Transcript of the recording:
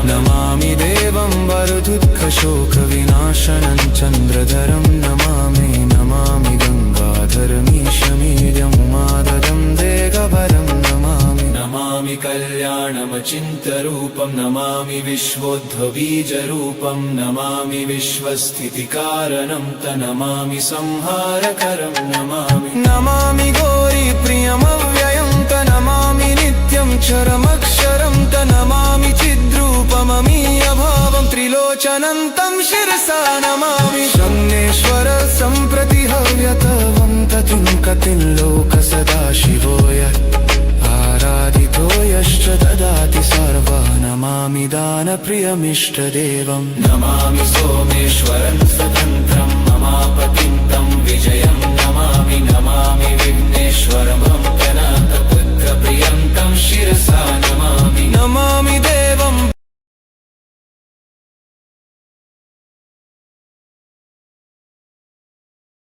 नमामि देवं वरदुःखशोकविनाशनं चन्द्रधरं नमामि नमामि गङ्गाधरमीशमीड्यं माददं देगभरं नमामि नमामि कल्याणमचिन्त्यरूपं नमामि विश्वोद्भवबीजरूपं नमामि विश्वस्थितिकारणं तनमामि संहारकरं नमामि गौरीप्रियमव्ययं तनमामि नित्यं चरमक्षरं तनमामि चिद्रूपममीयभावं त्रिलोचनं शिरसा नमामि शम्नेश्वर सम्प्रति हव्यतवं ततिं लोकसदाशिवोय आराधितो यश्च ददाति सर्वः नमामि दानप्रियमिष्टदेवं नमामि सोमेश्वरं स्वतन्त्रं ममापतिं तं विजयं नमामि नमामि विघ्नेश्वरं गणातपुत्रप्रियं तं शिरसा नमामि